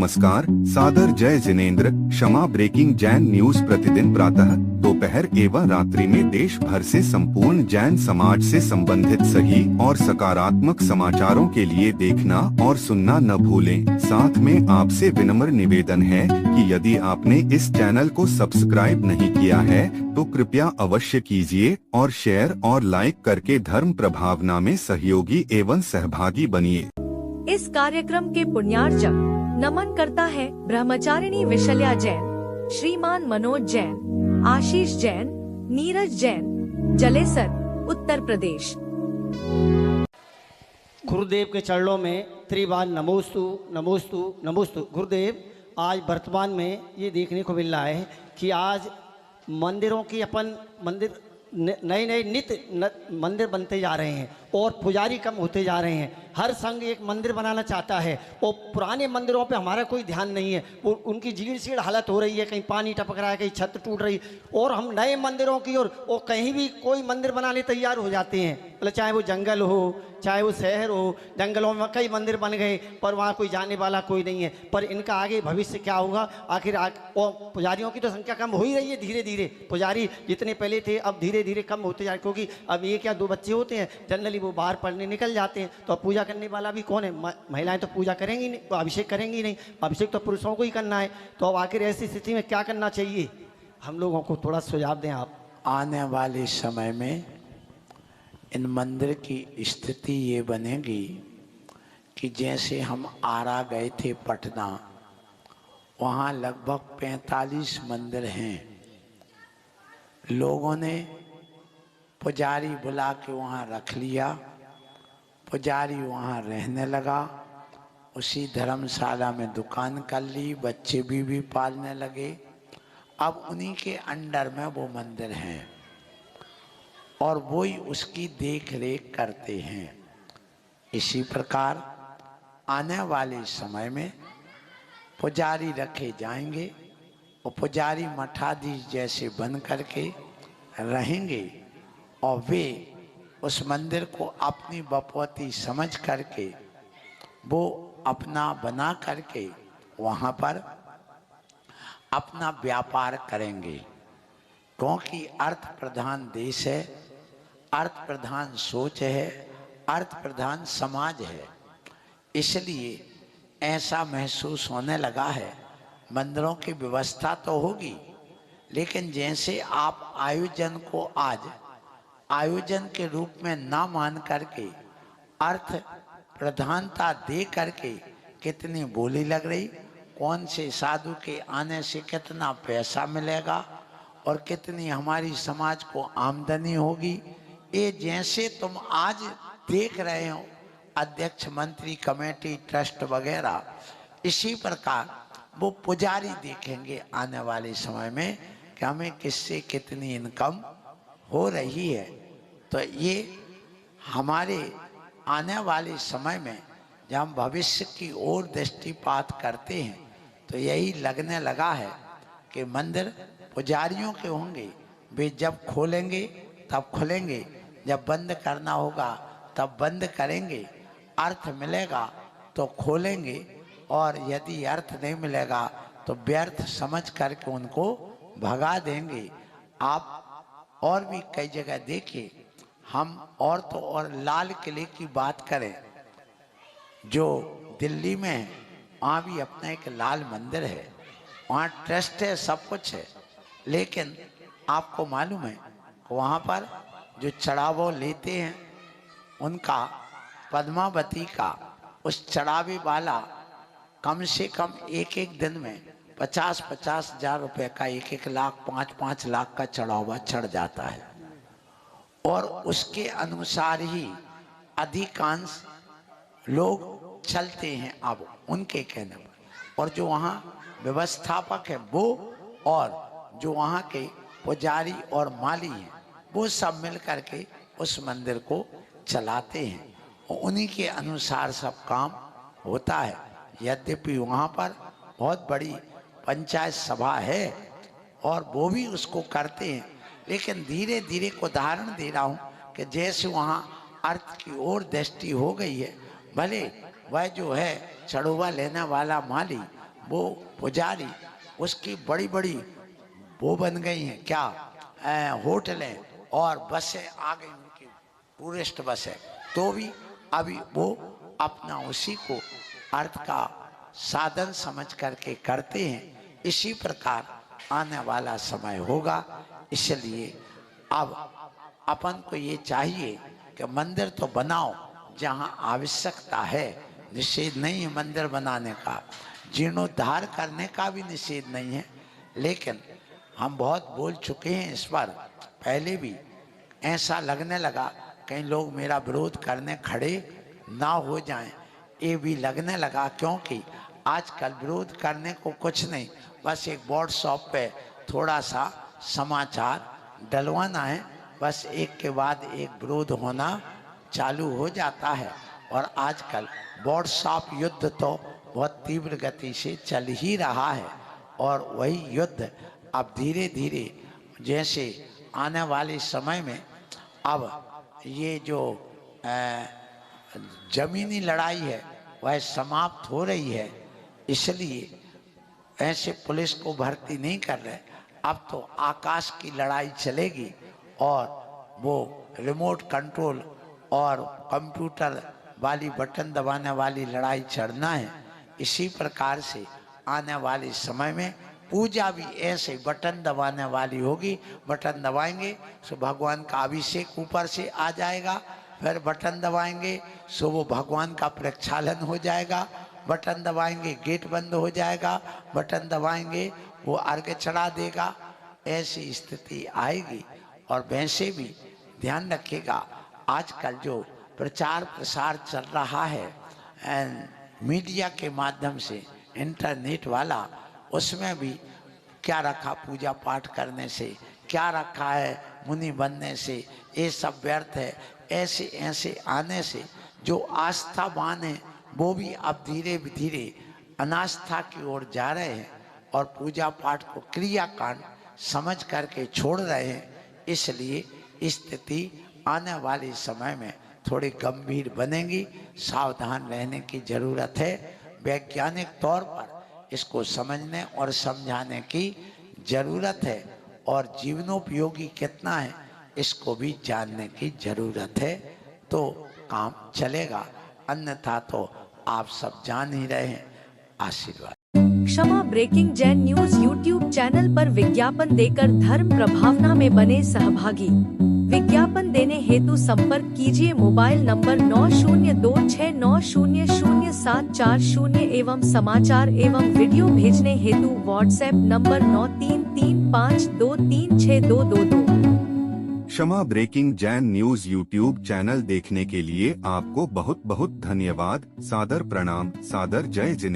नमस्कार, सादर जय जिनेंद्र। क्षमा ब्रेकिंग जैन न्यूज प्रतिदिन प्रातः, दोपहर एवं रात्रि में देश भर से संपूर्ण जैन समाज से संबंधित सही और सकारात्मक समाचारों के लिए देखना और सुनना न भूलें। साथ में आपसे विनम्र निवेदन है कि यदि आपने इस चैनल को सब्सक्राइब नहीं किया है तो कृपया अवश्य कीजिए और शेयर और लाइक करके धर्म प्रभावना में सहयोगी एवं सहभागी बनिए। इस कार्यक्रम के पुण्यार्चक नमन करता है ब्रह्मचारिणी विशल्या जैन, श्रीमान मनोज जैन, आशीष जैन, नीरज जैन, जलेसर, उत्तर प्रदेश। गुरुदेव के चरणों में त्रिबार नमोस्तु नमोस्तु नमोस्तु। गुरुदेव, आज वर्तमान में ये देखने को मिल रहा है कि आज मंदिरों की मंदिर नए नए नित्य मंदिर बनते जा रहे हैं और पुजारी कम होते जा रहे हैं। हर संघ एक मंदिर बनाना चाहता है और पुराने मंदिरों पे हमारा कोई ध्यान नहीं है। उनकी जीर्ण शीर्ण हालत हो रही है, कहीं पानी टपक रहा है, कहीं छत टूट रही, और हम नए मंदिरों की ओर और कहीं भी कोई मंदिर बनाने तैयार हो जाते हैं। मतलब चाहे वो जंगल हो, चाहे वो शहर हो, जंगलों में कई मंदिर बन गए पर वहाँ कोई जाने वाला कोई नहीं है। पर इनका आगे भविष्य क्या होगा? आखिर और पुजारियों की तो संख्या कम हो ही रही है धीरे धीरे। पुजारी जितने पहले थे अब धीरे धीरे कम होते जा रहे, क्योंकि अब ये क्या, 2 बच्चे होते हैं जनरली वो बाहर पढ़ने निकल जाते हैं, तो पूजा करने वाला भी कौन है? महिलाएं तो पूजा करेंगी नहीं, तो अभिषेक करेंगी नहीं, अभिषेक तो पुरुषों को ही करना है। तो अब आखिर ऐसी स्थिति में क्या करना चाहिए? हम लोगों को थोड़ा सुझाव दें आप। आने वाले समय में इन मंदिर की स्थिति ये बनेगी कि जैसे हम आरा गए थे पटना, वहाँ लगभग 45 मंदिर हैं। लोगों ने पुजारी बुला के वहाँ रख लिया, पुजारी वहाँ रहने लगा, उसी धर्मशाला में दुकान कर ली, बच्चे भी पालने लगे। अब उन्हीं के अंडर में वो मंदिर हैं और वो ही उसकी देख रेख करते हैं। इसी प्रकार आने वाले समय में पुजारी रखे जाएंगे और पुजारी मठाधीश जैसे बन करके रहेंगे और वे उस मंदिर को अपनी बपौती समझ करके वो अपना बना करके वहाँ पर अपना व्यापार करेंगे। क्योंकि अर्थ प्रधान देश है, अर्थ प्रधान सोच है, अर्थ प्रधान समाज है। इसलिए ऐसा महसूस होने लगा है मंदिरों की व्यवस्था तो होगी, लेकिन जैसे आप आयोजन को आज आयोजन के रूप में ना मान करके अर्थ प्रधानता दे करके कितनी बोली लग रही, कौन से साधु के आने से कितना पैसा मिलेगा और कितनी हमारी समाज को आमदनी होगी, ये जैसे तुम आज देख रहे हो अध्यक्ष, मंत्री, कमेटी, ट्रस्ट वगैरह, इसी प्रकार वो पुजारी देखेंगे आने वाले समय में कि हमें किससे कितनी इनकम हो रही है। तो ये हमारे आने वाले समय में जब हम भविष्य की ओर दृष्टिपात करते हैं तो यही लगने लगा है कि मंदिर पुजारियों के होंगे। वे जब खोलेंगे तब खुलेंगे, जब बंद करना होगा तब बंद करेंगे। अर्थ मिलेगा तो खोलेंगे और यदि अर्थ नहीं मिलेगा तो व्यर्थ समझ करके उनको भगा देंगे। आप और भी कई जगह देखिए, हम और तो और लाल किले की बात करें जो दिल्ली में है, वहाँ भी अपना एक लाल मंदिर है, वहाँ ट्रस्ट है, सब कुछ है, लेकिन आपको मालूम है वहाँ पर जो चढ़ावा लेते हैं उनका, पद्मावती का, उस चढ़ावे वाला कम से कम एक दिन में 50-50 हजार रुपए का, 1-1 लाख, 5-5 लाख का चढ़ावा चढ़ जाता है। और उसके अनुसार ही अधिकांश लोग चलते हैं अब उनके कहने पर। और जो वहाँ व्यवस्थापक है वो और जो वहाँ के पुजारी और माली हैं वो सब मिल करके उस मंदिर को चलाते हैं और उन्हीं के अनुसार सब काम होता है। यद्यपि वहाँ पर बहुत बड़ी पंचायत सभा है और वो भी उसको करते हैं, लेकिन धीरे धीरे को उदाहरण दे रहा हूँ कि जैसे वहाँ अर्थ की ओर दृष्टि हो गई है, भले वह जो है चढ़ोवा लेने वाला माली वो पुजारी उसकी बड़ी बड़ी वो बन गई हैं क्या, होटलें और बसें आ गई उनकी, टूरिस्ट बसें, तो भी अभी वो अपना उसी को अर्थ का साधन समझ करके करते हैं। इसी प्रकार आने वाला समय होगा। इसलिए अब अपन को ये चाहिए कि मंदिर तो बनाओ जहाँ आवश्यकता है, निषेध नहीं है मंदिर बनाने का, जीर्णोद्धार करने का भी निषेध नहीं है, लेकिन हम बहुत बोल चुके हैं इस पर। पहले भी ऐसा लगने लगा कई लोग मेरा विरोध करने खड़े ना हो जाएं, ये भी लगने लगा, क्योंकि आजकल विरोध करने को कुछ नहीं, बस एक व्हाट्सएप पे थोड़ा सा समाचार डलवाना है, बस एक के बाद एक विरोध होना चालू हो जाता है। और आजकल व्हाट्सएप युद्ध तो बहुत तीव्र गति से चल ही रहा है, और वही युद्ध अब धीरे धीरे जैसे आने वाले समय में अब ये जो जमीनी लड़ाई है वह समाप्त हो रही है। इसलिए ऐसे पुलिस को भर्ती नहीं कर रहे, अब तो आकाश की लड़ाई चलेगी, और वो रिमोट कंट्रोल और कंप्यूटर वाली बटन दबाने वाली लड़ाई चढ़ना है। इसी प्रकार से आने वाले समय में पूजा भी ऐसे बटन दबाने वाली होगी। बटन दबाएंगे तो भगवान का अभिषेक ऊपर से आ जाएगा, फिर बटन दबाएंगे सो वो भगवान का प्रक्षालन हो जाएगा, बटन दबाएंगे गेट बंद हो जाएगा, बटन दबाएंगे वो अर्घ्य चढ़ा देगा। ऐसी स्थिति आएगी। और वैसे भी ध्यान रखिएगा, आजकल जो प्रचार प्रसार चल रहा है मीडिया के माध्यम से, इंटरनेट वाला, उसमें भी क्या रखा पूजा पाठ करने से, क्या रखा है मुनि बनने से, ये सब व्यर्थ है। ऐसे ऐसे आने से जो आस्थावान है वो भी अब धीरे धीरे अनास्था की ओर जा रहे हैं और पूजा पाठ को क्रियाकांड समझ करके छोड़ रहे हैं। इसलिए स्थिति आने वाले समय में थोड़ी गंभीर बनेगी, सावधान रहने की जरूरत है। वैज्ञानिक तौर पर इसको समझने और समझाने की जरूरत है, और जीवनोपयोगी कितना है इसको भी जानने की जरूरत है, तो काम चलेगा। अन्यथा तो आप सब जान ही रहे हैं। आशीर्वाद। Kshama breaking Jain news YouTube channel पर विज्ञापन देकर धर्म प्रभावना में बने सहभागी। विज्ञापन देने हेतु संपर्क कीजिए मोबाइल नंबर 9026900740 एवं समाचार एवं वीडियो भेजने हेतु WhatsApp number 9335236222। Kshama breaking Jain news YouTube channel देखने के लिए आपको बहुत बहुत धन्यवाद। सादर प्रणाम, सादर जय जिनेंद्र।